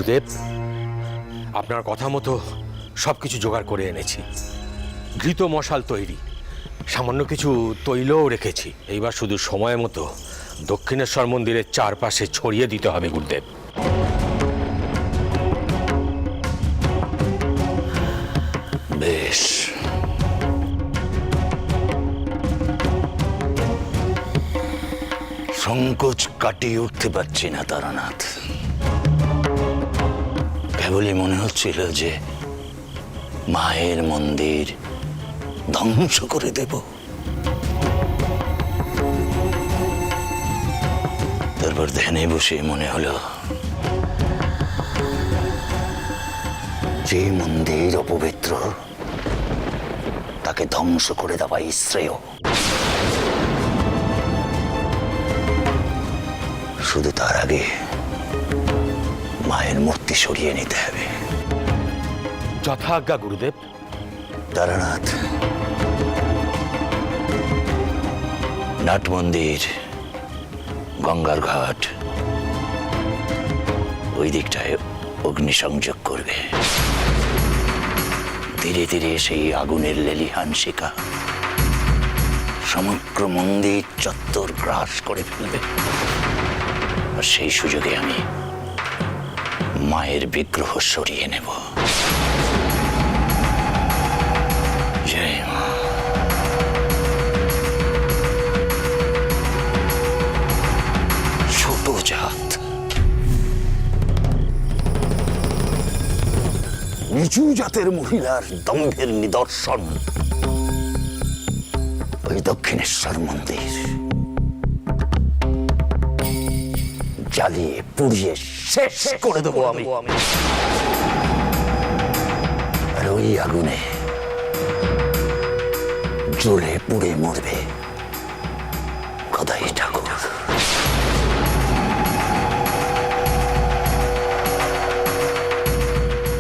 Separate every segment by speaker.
Speaker 1: গুরুদেব, আপনার কথা মতো সবকিছু জোগাড় করে এনেছি। ঘৃত মশাল তৈরি, সামান্য কিছু তৈলও রেখেছি। এইবার শুধু সময় মতো দক্ষিণেশ্বর মন্দিরের চারপাশে ছড়িয়ে দিতে হবে গুরুদেব।
Speaker 2: বেশ, সংকোচ কাটিয়ে উঠতে পারছি না তারানাথ। কেবলই মনে হচ্ছিল যে মায়ের মন্দির ধ্বংস করে দেব। তারপর ধ্যানে বসে মনে হলো যে মন্দির অপবিত্র তাকে ধ্বংস করে দেওয়াই শ্রেয়। শুধু তার আগে মায়ের মূর্তি সরিয়ে নিতে হবে।
Speaker 1: যথাজ্ঞা গুরুদেব।
Speaker 2: তারানাথ, নাট মন্দির, গঙ্গার ঘাট, ওই দিকটায় অগ্নিসংযোগ করবে। ধীরে ধীরে সেই আগুনের লেলিহান শিখা সমগ্র মন্দির চত্বর গ্রাস করে ফেলবে। আর সেই সুযোগে আমি মায়ের বিগ্রহ সরিয়ে নেব। জয় মা। ছোট জাত, নিচু জাতের মহিলার দম্ভের নিদর্শন ওই দক্ষিণেশ্বর মন্দির। জ্বালিয়ে পুড়িয়ে শেষ করে দেবো আমি। আর ওই আগুনে জ্বলে পুড়ে মরবে খোদাই ঠাকুর।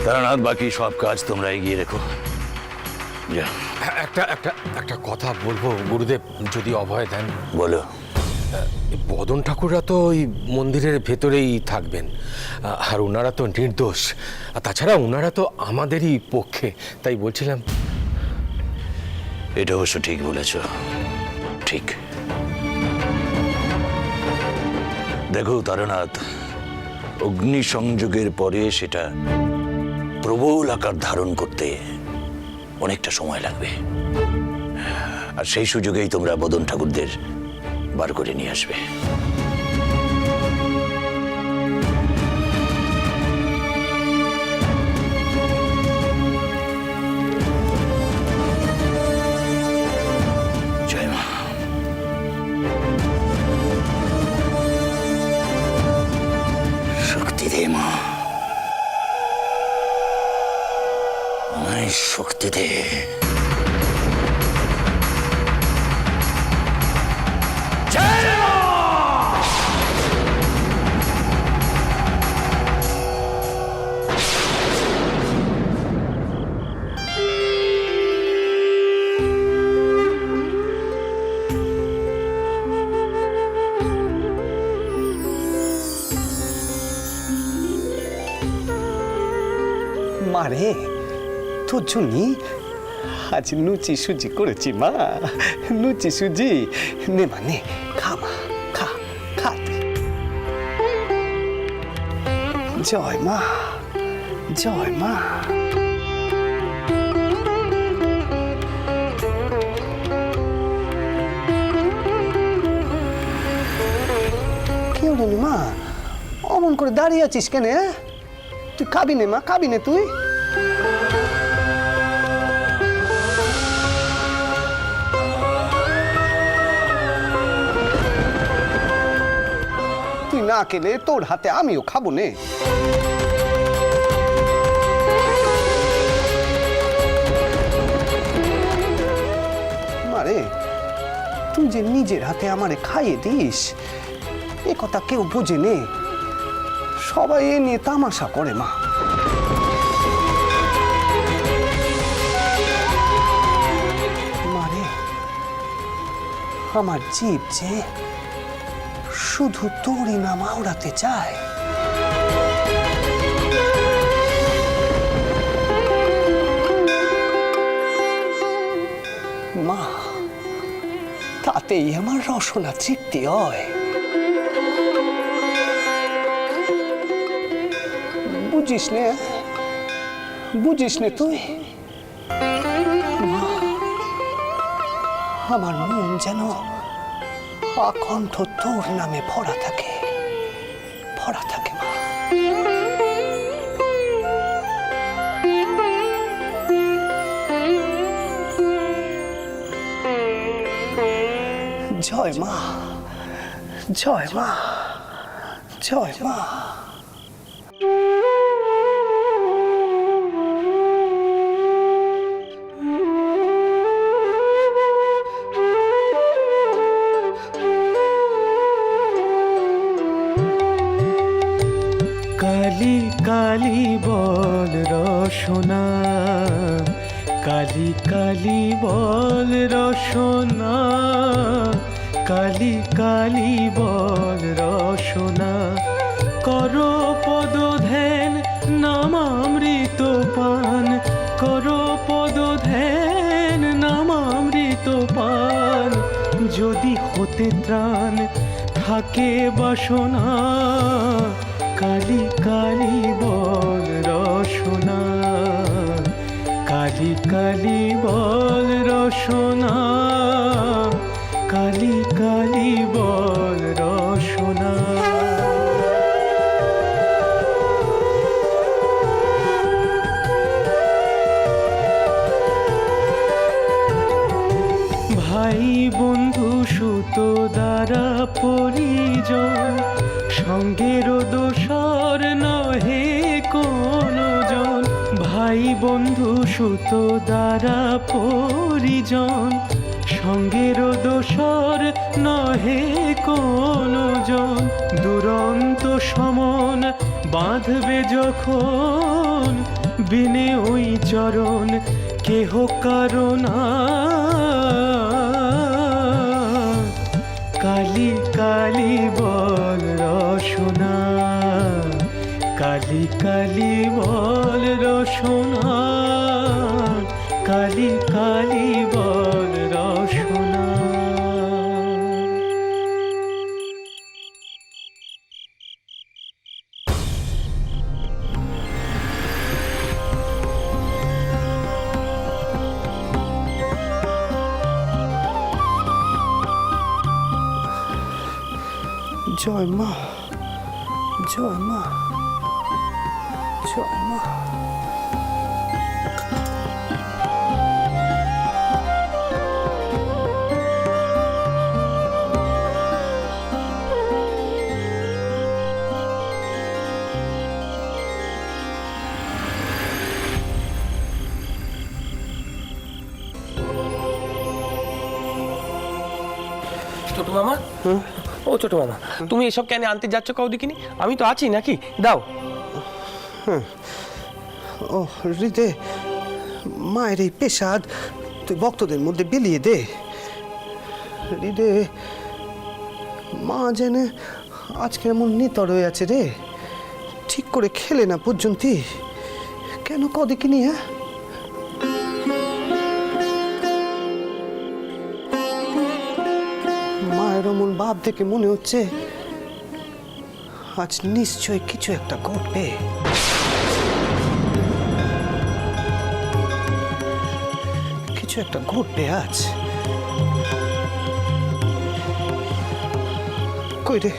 Speaker 2: তারানাথ, বাকি সব কাজ তোমরা এগিয়ে রেখো। যা।
Speaker 1: একটা কথা বলবো গুরুদেব, যদি অভয় দেন।
Speaker 2: বলো।
Speaker 1: বদন ঠাকুররা তো ওই মন্দিরের ভেতরেই থাকবেন, আর ওনারা তো নির্দোষ। আর তাছাড়া ওনারা তো আমাদেরই পক্ষে, তাই বলছিলাম।
Speaker 2: এটা অবশ্য ঠিক বলেছ, ঠিক। দেখো তারানাথ, অগ্নি সংযোগের পরে সেটা প্রবল আকার ধারণ করতে অনেকটা সময় লাগবে। আর সেই সুযোগেই তোমরা বদন ঠাকুরদের বার করে নিয়ে আসবে। জয় মা। শক্তি দে মা, আমায় শক্তি দে।
Speaker 3: মারে, তোর জন্যই আজ লুচি সুজি করেছি মা। লুচি সুজি নে মা, নে খা মা, খা খা। জয় মা, জয় মা। কেউ নেই মা, অমন করে দাঁড়িয়ে আছিস কেন? তুই খাবি নে মা, খাবি নে তুই? তুই না খেলে তোর হাতে আমিও খাবো নে। মারে, তুই যে নিজের হাতে আমারে খাইয়ে দিস, এ কথা কেউ বোঝে নে। সবাই এ নিয়ে তামাশা করে মা। মারে, আমার জীব যে শুধু তোরই নাম আওড়াতে চায়। মা, তাতেই আমার রসনা তৃপ্তি হয়। বুঝিস নে, বুঝিস নে তুই? মা, আমার মন যেন অকণ্ঠ তোর নামে ভরা থাকে, ভরা থাকে মা। জয় মা, জয় মা, জয় মা।
Speaker 4: কালি কালি বল রসনা, কালি কালি বল রসনা, কালি কালি বল রসনা। কর পদ ধ্যান নামামৃত পান, কর পদ ধ্যান নামামৃত পান। যদি হতে ত্রাণ থাকে বাসনা, কালি কালি বল রসনা, কালি কালি বল রসনা, কালি কালি বল রসনা। ভাই বন্ধু সুত দ্বারা পরিজন, সঙ্গের দোসর নহে কোনো জন। ভাই বন্ধু সুত দ্বারা পরিজন, সঙ্গের দোসর নহে কোনো জন। দুরন্ত সমন বাঁধবে যখন, বিনে ওই চরণ কেহ কারণা। কালি কালি বল রসনা, কালি কালি বল রসনা, কালি কালি বল রসনা।
Speaker 3: জয় মা, জয় মা, জয় মা।
Speaker 5: ছোট মামা, ও ছোট মামা, তুমি এসব কেন আনতে যাচ্ছ কাউ দেখিনি? আমি তো আছি নাকি, দাও।
Speaker 3: ও হৃদে, মায়ের এই পেশাদ তুই ভক্তদের মধ্যে বিলিয়ে দে। হৃদে, মা যেন আজকে এমন নিতর হয়ে আছে রে, ঠিক করে খেলে না পর্যন্ত। কেন কদিকিনি? হ্যাঁ, মায়ের অমন ভাব দেখে মনে হচ্ছে আজ নিশ্চয় কিছু একটা ঘটবে। কিছু একটা ঘটবে আজ। কই রে,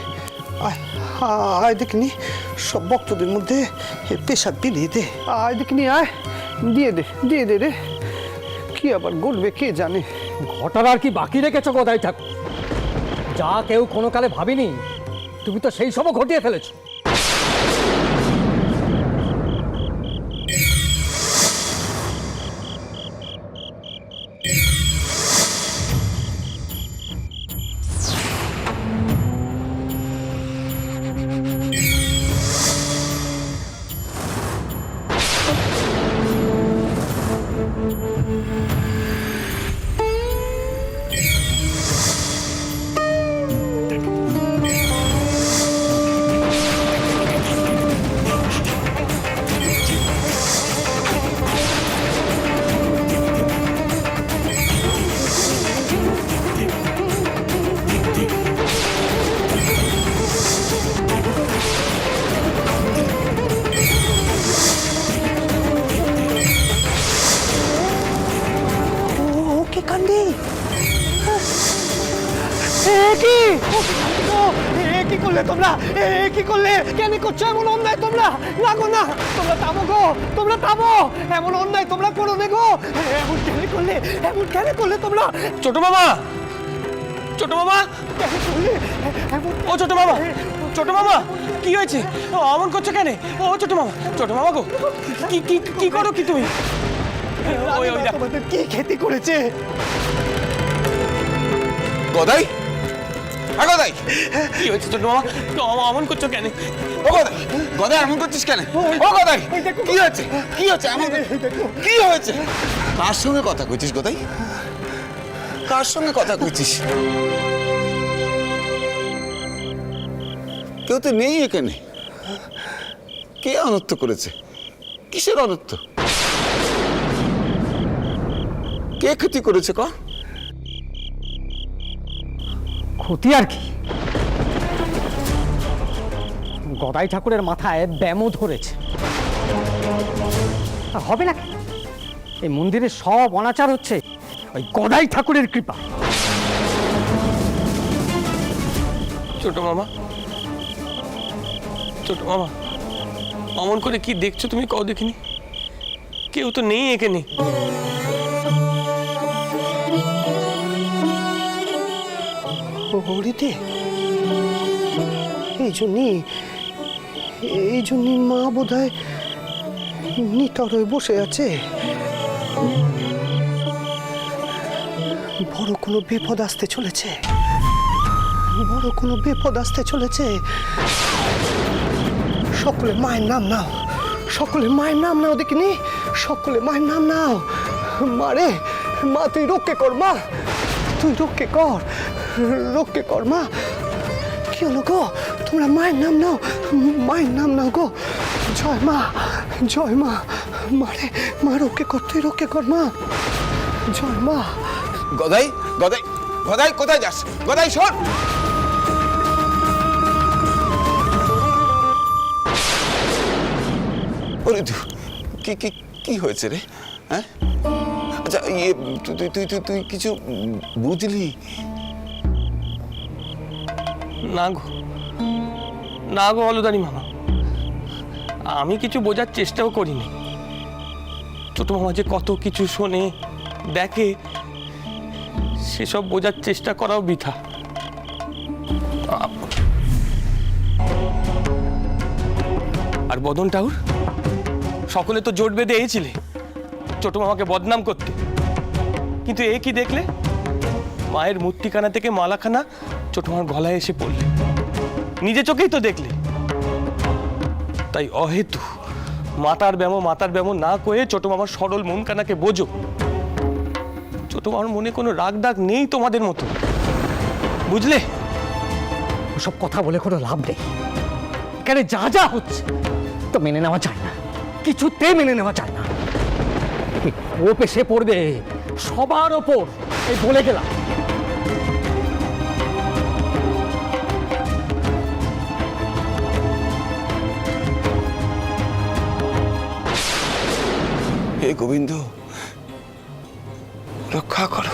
Speaker 3: আয় আয় দেখিনি, সব ভক্তদের মধ্যে পেশাব বিলিয়ে দে। আয় দেখিনি, আয় দিয়ে দে, দিয়ে দে রে। কি আবার ঘটবে কে জানে।
Speaker 6: ঘটার আর কি বাকি রেখেছো কোথায় ঠাকুর? যা কেউ কোনো কালে ভাবিনি, তুমি তো সেই সবও ঘটিয়ে ফেলেছো। কি কি করলে তোমরা? কি করলে? কেন করছো এমন অন্যায় তোমরা? না গো না, তোমরা থামো গো, তোমরা থামো। এমন অন্যায় তোমরা করো না গো। এমন কেন করলে? এমন কেন করলে তোমরা?
Speaker 5: ছোট মামা, ছোট মামা,
Speaker 6: কেন করলে এমন?
Speaker 5: ও ছোট মামা, ছোট মামা, কি হয়েছে? অমন করছো কেন? ও ছোট মামা গো, কি কি কি করো কি তুমি? ওই ওই দেখ।
Speaker 6: তোমাদের কি ক্ষতি করেছে?
Speaker 7: গদাই, হ্যাঁ গদাই,
Speaker 5: কি হয়েছে ছোট মামা? অমন করছো কেন?
Speaker 7: ও গদাই, গদাই এমন করছিস কেন? ও গদাই, কি হয়েছে? কি হয়েছে? এমন কি হয়েছে? কার সঙ্গে কথা কইছিস গদাই? কার সঙ্গে কথা কইছিস? কেউ তো নেই এখানে। কে অনর্থ করেছে? কিসের অনর্থ? কে ক্ষতি করেছে ক?
Speaker 6: ক্ষতি আর কি, গদাই ঠাকুরের মাথায় ব্যামো ধরেছে। আর হবে না, এই মন্দিরের সব অনাচার হচ্ছে ওই গদাই ঠাকুরের কৃপা।
Speaker 5: ছোট মামা, ছোট মামা, অমন করে কি দেখছো তুমি? কও দেখিনি, কেউ তো নেই এখানে।
Speaker 3: হরিতে এই জন্যই মা বোধহয় নিটর হয়ে বসে আছে। বড় কোনো বিপদ আসতে চলেছে, বড় কোনো বিপদ আসতে চলেছে। সকলে মায়ের নাম নাও, সকলে মায়ের নাম নাও, দেখিনি সকলে মায়ের নাম নাও। মারে মা, তুই রক্ষে কর মা, তুই রক্ষে কর, রক্ষে কর মা। কি হলো গো? তোমরা মায়ের নাম নাও, মায়ের নাম নাও গো। জয় মা, জয় মা। মারে মা, রক্ষে কর, তুই রক্ষে কর মা। জয় মা।
Speaker 7: গদাই, গদাই, গদাই কোথায় যাস? গদাই শোন। ওরে কি কি কি হয়েছে রে? হ্যাঁ, আচ্ছা ইয়ে তুই তুই তুই তুই কিছু বুঝলি?
Speaker 5: না গো, না গো অলুদানি মামা, আমি কিছু বোঝার চেষ্টাও করিনি। ছোট মামা যে কত কিছু শোনে দেখে, সেসব বোঝার চেষ্টা করাও বৃথা। আর বদন ঠাকুর, সকলে তো জোট বেঁধে এইছিলে ছোট মামাকে বদনাম করতে, কিন্তু এ কি দেখলে? মায়ের মূর্তিখানা থেকে মালাখানা ছোট মামার গলায় এসে পড়লে, নিজে চোখেই তো দেখলে। তাই অহেতু মাতার ব্যামো না কয়ে ছোট মামার সরল মনখানাকে বোঝো। ছোট মামার মনে কোনো রাগ ডাক নেই তোমাদের মতো, বুঝলে?
Speaker 6: ওসব কথা বলে কোনো লাভ নেই। এখানে যা যা হচ্ছে তো মেনে নেওয়া যায় না, কিছুতেই মেনে নেওয়া যায় না। কোপ এসে পড়বে সবার ওপর, এই বলে গেলাম।
Speaker 7: হে গোবিন্দ, রক্ষা করো,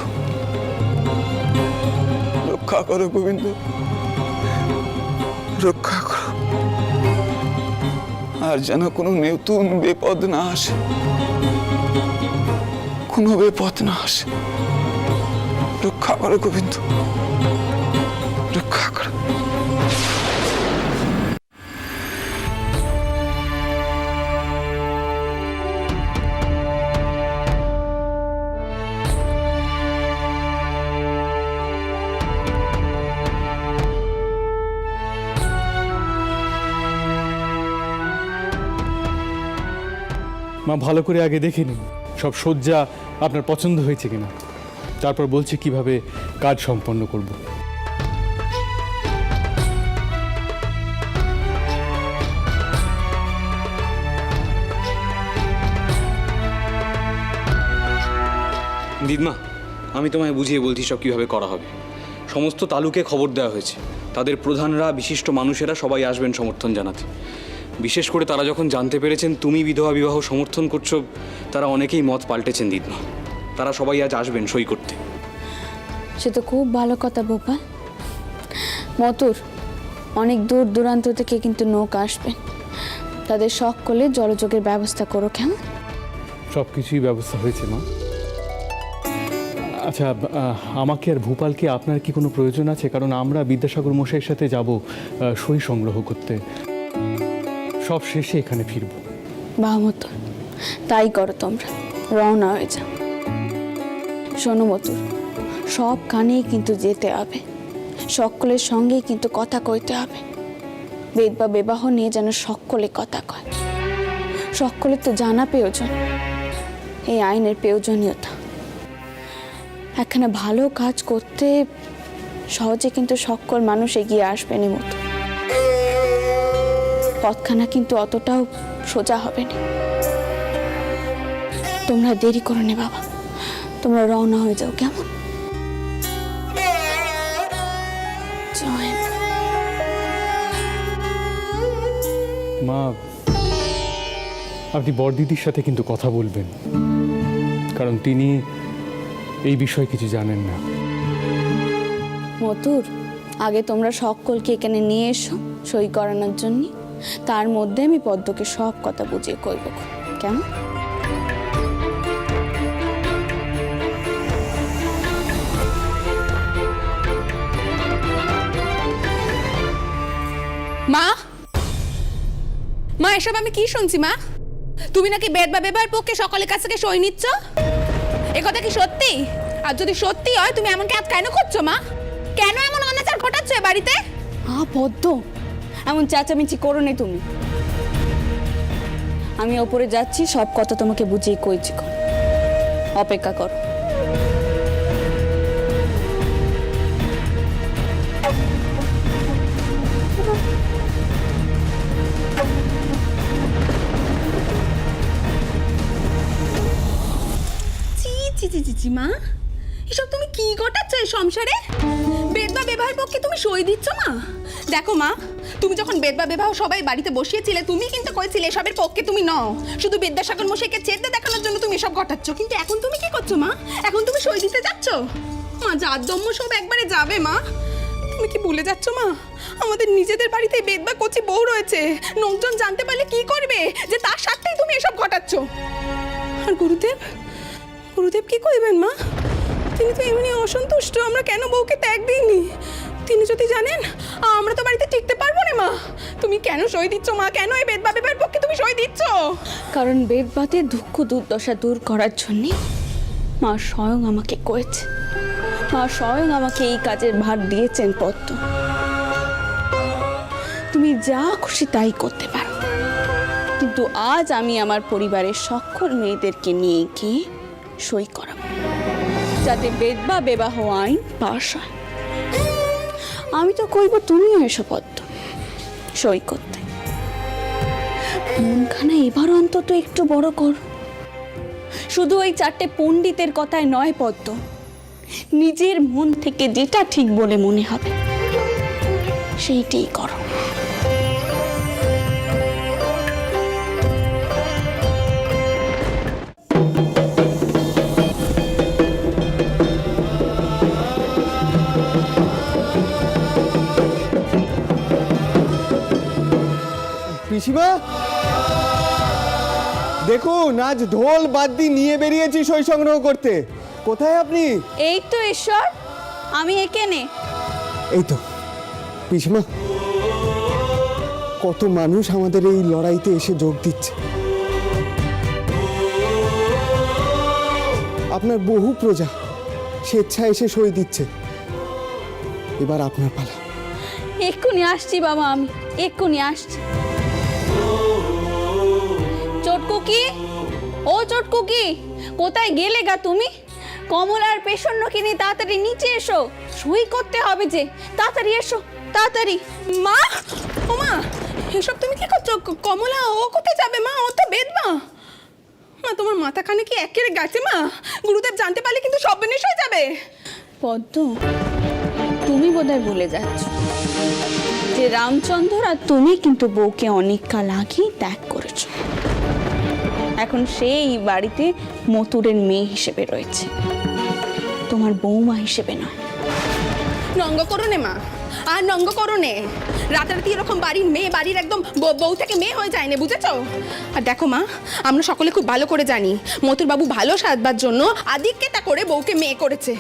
Speaker 7: রক্ষা করো গোবিন্দ, রক্ষা করো। আর যেন কোনো নতুন বিপদ না আসে, কোনো বিপদ না আসে। রক্ষা করো গোবিন্দ, রক্ষা করো।
Speaker 8: মা, ভালো করে আগে দেখে নিন সব সজ্জা আপনার পছন্দ হয়েছে কিনা, তারপর বলছি কিভাবে কাজ সম্পন্ন করব।
Speaker 9: দিদমা, আমি তোমায় বুঝিয়ে বলছি সব কীভাবে করা হবে। সমস্ত তালুকে খবর দেওয়া হয়েছে, তাদের প্রধানরা, বিশিষ্ট মানুষেরা সবাই আসবেন সমর্থন জানাতে। বিশেষ করে তারা যখন জানতে পেরেছেন তুমি বিধবা বিবাহ সমর্থন করছো, তারা অনেকেই মত পাল্টেছেন দিদমা। তারা সবাই আজ আসবেন সই করতে।
Speaker 10: সে তো খুব ভালো কথা গোপাল। মতুর অনেক দূর দূরান্ত থেকে কিন্তু নৌকা আসবে, তাদের শখ করলে জলযোগের ব্যবস্থা করো কেমন?
Speaker 8: সব কিছুই ব্যবস্থা হয়েছে মা। আচ্ছা, আমাকে আর ভূপালকে আপনার কি কোনো প্রয়োজন আছে? কারণ আমরা বিদ্যাসাগর মশাইয়ের সাথে যাব সই সংগ্রহ করতে, সব শেষে এখানে ফিরব।
Speaker 10: বাহ মতুর, তাই করো, তোমরা রওনা হয়ে যাও। শোনো মতুর, সব কানেই কিন্তু যেতে হবে, সকলের সঙ্গেই কিন্তু কথা কইতে হবে। বেদ বা বিবাহ নিয়ে যেন সকলে কথা কয়। সকলের তো জানা প্রয়োজন এই আইনের প্রয়োজনীয়তা। একখানা ভালো কাজ করতে সহজে কিন্তু সকল মানুষ এগিয়ে আসবে না মতো, পথখানা কিন্তু অতটাও সোজা হবে না। তোমরা দেরি করো না বাবা, তোমরা রওনা হয়ে যাও কেমন? জয়
Speaker 8: মা, আপনি বড়দিদির সাথে কিন্তু কথা বলবেন, কারণ তিনি এই বিষয়ে কিছু জানেন না।
Speaker 10: মতুর, আগে তোমরা সকলকে এখানে নিয়ে এসো সই করানোর জন্য, তার মধ্যে আমি পদ্মকে সব কথা বুঝিয়ে কইব কেমন?
Speaker 11: মা, মা এসব আমি কি শুনছি? মা, তুমি নাকি বেদ বা বিবাহের পক্ষে সকলের কাছ থেকে সই নিচ্ছ, এ কথা কি সত্যি? আর যদি সত্যি হয় তুমি এমন কাজ কেন করছো মা? কেন এমন অনাচার ঘটাচ্ছ এ বাড়িতে?
Speaker 10: পদ্ম, এমন চেঁচামেচি করো না তুমি। আমি ওপরে যাচ্ছি, সব কথা তোমাকে বুঝিয়ে কইছি, অপেক্ষা করো।
Speaker 11: মা, এসব তুমি কি ঘটাচ্ছ এই সংসারে? বেদ বা বিবাহের পক্ষে তুমি সই দিচ্ছ মা? দেখো মা, তুমি যখন বেদ বা বিবাহ সবাই বাড়িতে বসিয়েছিলে তুমি কিন্তু কইছিলে এসবের পক্ষে তুমি নও, শুধু বিদ্যাসাগর মশাইকে চেতে দেখানোর জন্য তুমি এসব ঘটাচ্ছ। কিন্তু এখন তুমি কি করছো মা? এখন তুমি সই দিতে যাচ্ছ? মা, জাত দম্য সব একবারে যাবে মা। তুমি কি ভুলে যাচ্ছ মা, আমাদের নিজেদের বাড়িতে বেদ বা কচি বউ রয়েছে, লোকজন জানতে পারলে কি করবে যে তার সাথেই তুমি এসব ঘটাচ্ছ? আর গুরুদেব, গুরুদেব কি কইবেন মা? তিনি তো এমনি অসন্তুষ্ট আমরা কেন বউকে ত্যাগ দিইনি। তিনি যদি জানেন আমরা তো বাড়িতে টিকতে পারবো না মা। তুমি কেন সই দিচ্ছ মা? কেন এই বেদ বা বিবাহের পক্ষে তুমি সই দিচ্ছ?
Speaker 10: কারণ বেদবাতে দুঃখ দুর্দশা দূর করার জন্যে মা স্বয়ং আমাকে কয়েছে, মা স্বয়ং আমাকে এই কাজের ভার দিয়েছেন পদ্ম। তুমি যা খুশি তাই করতে পারো, কিন্তু আজ আমি আমার পরিবারের সকল মেয়েদেরকে নিয়ে গিয়ে সই করাবো, যাতে বেদ বা বিবাহ আইন পাশ হয়। আমি তো কইব তুমিও এসো পদ্ম সই করতে। মনখানা এবার অন্তত একটু বড় করো। শুধু ওই 4টে পণ্ডিতের কথায় নয় পদ্ম, নিজের মন থেকে যেটা ঠিক বলে মনে হবে সেইটাই করো।
Speaker 3: পিসিমা, দেখুন আজ ঢোল বাদ্যি নিয়ে বেরিয়েছি সই সংগ্রহ করতে। কোথায় আপনি?
Speaker 10: এই তো ঈশ্বর, আমি এখানে।
Speaker 3: এই তো পিসিমা, কত মানুষ আমাদের এই লড়াইতে এসে যোগ দিচ্ছে। আপনার বহু প্রজা স্বেচ্ছায় এসে সই দিচ্ছে। এবার আপনার পালা।
Speaker 10: এক্ষুনি আসছি বাবা, আমি এক্ষুনি আসছি। চটকুকি, ও চটকুকি, কোথায় গেলে গা তুমি? কমলার পেছনকে নিয়ে তাড়াতাড়ি নিচে এসো, সই করতে হবে যে। তাড়াতাড়ি এসো, তাড়াতাড়ি।
Speaker 11: মা, ও মা, এসব তুমি কি করছো? কমলা ও কোথায় যাবে মা? ও তো বেদমা। মা, তোমার মাথাখানে কি একেবারে গেছে মা? গুরুদেব জানতে পারলে কিন্তু সব বিনাশ হয়ে যাবে।
Speaker 10: পদ্ম, তুমি বোধহয় ভুলে যাচ্ছ যে রামচন্দ্র আর তুমি কিন্তু বউকে অনেক কাল আগেই ত্যাগ করেছো। এখন সেই বাড়িতে মতুরের মেয়ে হিসেবে রয়েছে, তোমার বৌমা হিসেবে নয়।
Speaker 11: রঙ্গ করো নে মা, আর নঙ্গ করো নে। রাতারাতি এরকম বাড়ির মেয়ে বাড়ির একদম বউ থেকে মেয়ে হয়ে যায় না, বুঝেছো? আর দেখো মা, আমরা সকলে খুব ভালো করে জানি মতুর বাবু ভালো সাজবার জন্য আদিক্যতা করে বউকে মেয়ে করেছে।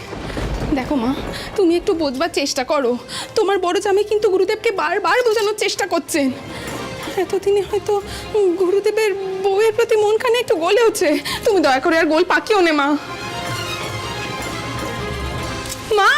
Speaker 11: দেখো মা, তুমি একটু বোঝবার চেষ্টা করো। তোমার বড় জামাই কিন্তু গুরুদেবকে বারবার বোঝানোর চেষ্টা করছেন। এতদিনে হয়তো গুরুদেবের বউয়ের প্রতি মনখানে একটু গলেওছে। তুমি দয়া করে আর গোল পাকিও নে মা। মা